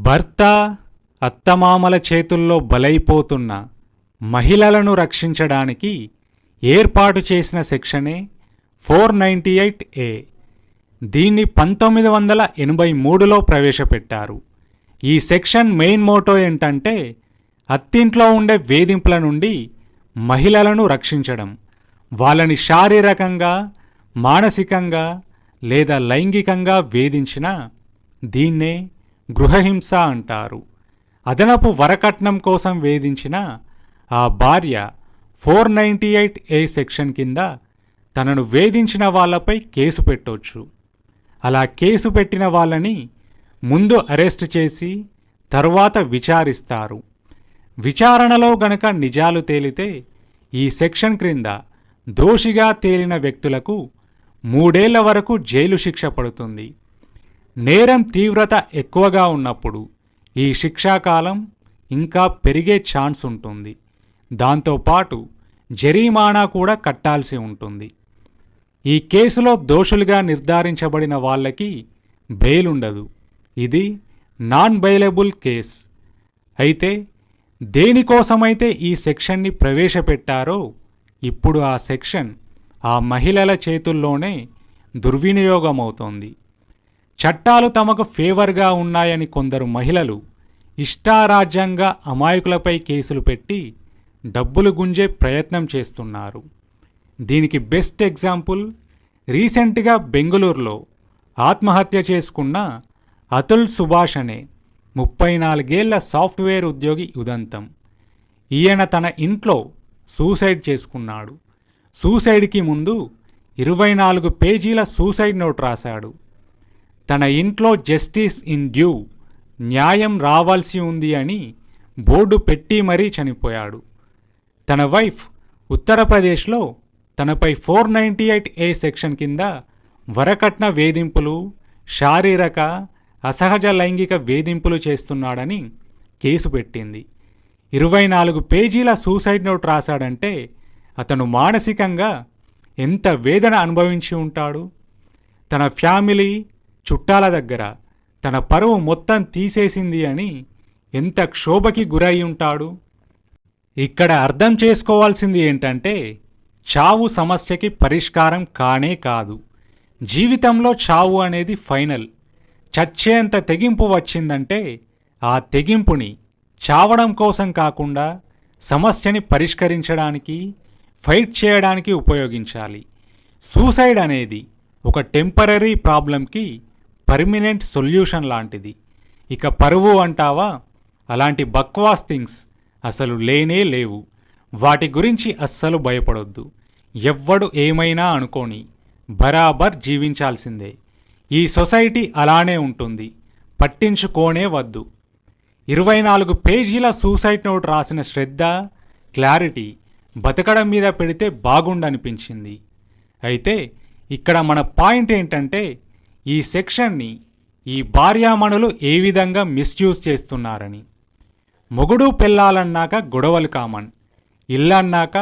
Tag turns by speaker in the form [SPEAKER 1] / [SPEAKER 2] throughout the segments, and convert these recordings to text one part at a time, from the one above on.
[SPEAKER 1] భర్త అత్తమామల చేతుల్లో బలైపోతున్న మహిళలను రక్షించడానికి ఏర్పాటు చేసిన సెక్షనే 498A. దీన్ని 1983లో ప్రవేశపెట్టారు. ఈ సెక్షన్ మెయిన్ మోటో ఏంటంటే అత్తింట్లో ఉండే వేధింపుల నుండి మహిళలను రక్షించడం. వాళ్ళని శారీరకంగా, మానసికంగా లేదా లైంగికంగా వేధించినా దీన్నే గృహహింస అంటారు. అదనపు వరకట్నం కోసం వేధించిన ఆ భార్య 498A సెక్షన్ కింద తనను వేధించిన వాళ్ళపై కేసు పెట్టొచ్చు. అలా కేసు పెట్టిన వాళ్ళని ముందు అరెస్ట్ చేసి తర్వాత విచారిస్తారు. విచారణలో గనక నిజాలు తేలితే ఈ సెక్షన్ క్రింద దోషిగా తేలిన వ్యక్తులకు 3 ఏళ్ల వరకు జైలు శిక్ష పడుతుంది. నేరం తీవ్రత ఎక్కువగా ఉన్నప్పుడు ఈ శిక్షాకాలం ఇంకా పెరిగే ఛాన్స్ ఉంటుంది. దాంతోపాటు జరిమానా కూడా కట్టాల్సి ఉంటుంది. ఈ కేసులో దోషులుగా నిర్ధారించబడిన వాళ్ళకి బెయిల్ ఉండదు. ఇది నాన్ బెయిలబుల్ కేస్. అయితే దేనికోసమైతే ఈ సెక్షన్ని ప్రవేశపెట్టారో ఇప్పుడు ఆ సెక్షన్ ఆ మహిళల చేతుల్లోనే దుర్వినియోగమవుతోంది. చట్టాలు తమకు ఫేవర్గా ఉన్నాయని కొందరు మహిళలు ఇష్టారాజ్యంగా అమాయకులపై కేసులు పెట్టి డబ్బులు గుంజే ప్రయత్నం చేస్తున్నారు. దీనికి బెస్ట్ ఎగ్జాంపుల్ రీసెంట్గా బెంగుళూరులో ఆత్మహత్య చేసుకున్న అతుల్ సుభాష్ అనే 34 ఏళ్ల సాఫ్ట్వేర్ ఉద్యోగి ఉదంతం. ఈయన తన ఇంట్లో సూసైడ్ చేసుకున్నాడు. సూసైడ్కి ముందు 24 పేజీల సూసైడ్ నోట్ రాశాడు. తన ఇంట్లో జస్టిస్ ఇన్ డ్యూ, న్యాయం రావాల్సి ఉంది అని బోర్డు పెట్టి మరీ చనిపోయాడు. తన వైఫ్ ఉత్తరప్రదేశ్లో తనపై 498A సెక్షన్ కింద వరకట్న వేధింపులు, శారీరక అసహజ లైంగిక వేధింపులు చేస్తున్నాడని కేసు పెట్టింది. 24 పేజీల సూసైడ్ నోట్ రాశాడంటే అతను మానసికంగా ఎంత వేదన అనుభవించి ఉంటాడు. తన ఫ్యామిలీ, చుట్టాల దగ్గర తన పరువు మొత్తం తీసేసింది అని ఎంత క్షోభకి గురై ఉంటాడు. ఇక్కడ అర్థం చేసుకోవాల్సింది ఏంటంటే చావు సమస్యకి పరిష్కారం కానే కాదు. జీవితంలో చావు అనేది ఫైనల్. చచ్చేంత తెగింపు వచ్చిందంటే ఆ తెగింపుని చావడం కోసం కాకుండా సమస్యని పరిష్కరించడానికి, ఫైట్ చేయడానికి ఉపయోగించాలి. సూసైడ్ అనేది ఒక టెంపరరీ ప్రాబ్లంకి పర్మినెంట్ సొల్యూషన్ లాంటిది. ఇక పరువు అంటావా, అలాంటి బక్వాస్ థింగ్స్ అసలు లేనే లేవు. వాటి గురించి అస్సలు భయపడొద్దు. ఎవ్వడు ఏమైనా అనుకోని బరాబర్ జీవించాల్సిందే. ఈ సొసైటీ అలానే ఉంటుంది, పట్టించుకోనే వద్దు. 24 పేజీల సూసైడ్ నోట్ రాసిన శ్రద్ధ, క్లారిటీ బతకడం మీద పెడితే బాగుండనిపించింది. అయితే ఇక్కడ మన పాయింట్ ఏంటంటే ఈ సెక్షన్ని ఈ భార్యామణులు ఏ విధంగా మిస్యూజ్ చేస్తున్నారని. మొగుడు పెళ్ళాలన్నాక గొడవలు కామన్, ఇల్లన్నాక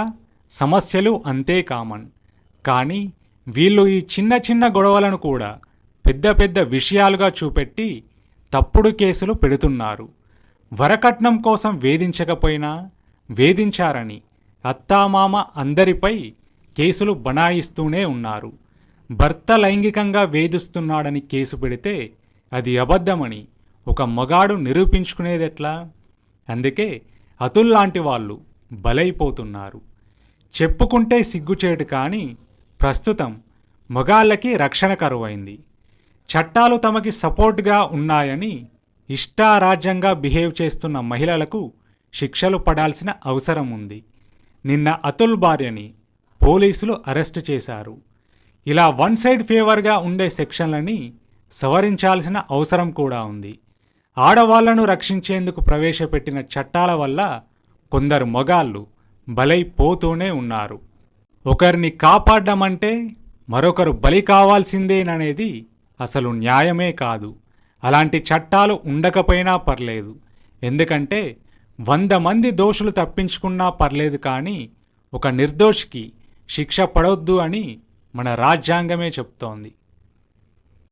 [SPEAKER 1] సమస్యలు అంతే కామన్. కానీ వీళ్ళు ఈ చిన్న చిన్న గొడవలను కూడా పెద్ద పెద్ద విషయాలుగా చూపెట్టి తప్పుడు కేసులు పెడుతున్నారు. వరకట్నం కోసం వేధించకపోయినా వేధించారని అత్తామామ అందరిపై కేసులు బనాయిస్తూనే ఉన్నారు. భర్త లైంగికంగా వేధిస్తున్నాడని కేసు పెడితే అది అబద్ధమని ఒక మగాడు నిరూపించుకునేదెట్లా? అందుకే అతుల్ లాంటి వాళ్ళు బలైపోతున్నారు. చెప్పుకుంటే సిగ్గుచేటు, కానీ ప్రస్తుతం మగాళ్ళకి రక్షణ కరువైంది. చట్టాలు తమకి సపోర్ట్గా ఉన్నాయని ఇష్టారాజ్యంగా బిహేవ్ చేస్తున్న మహిళలకు శిక్షలు పడాల్సిన అవసరం ఉంది. నిన్న అతుల్ భార్యని పోలీసులు అరెస్టు చేశారు. ఇలా వన్ సైడ్ ఫేవర్గా ఉండే సెక్షన్లని సవరించాల్సిన అవసరం కూడా ఉంది. ఆడవాళ్లను రక్షించేందుకు ప్రవేశపెట్టిన చట్టాల వల్ల కొందరు మగాళ్ళు బలైపోతూనే ఉన్నారు. ఒకరిని కాపాడడం అంటే మరొకరు బలి కావాల్సిందేననేది అసలు న్యాయమే కాదు. అలాంటి చట్టాలు ఉండకపోయినా పర్లేదు. ఎందుకంటే 100 మంది దోషులు తప్పించుకున్నా పర్లేదు, కానీ ఒక నిర్దోషికి శిక్ష పడొద్దు అని మన రాజ్యాంగమే చెప్తోంది.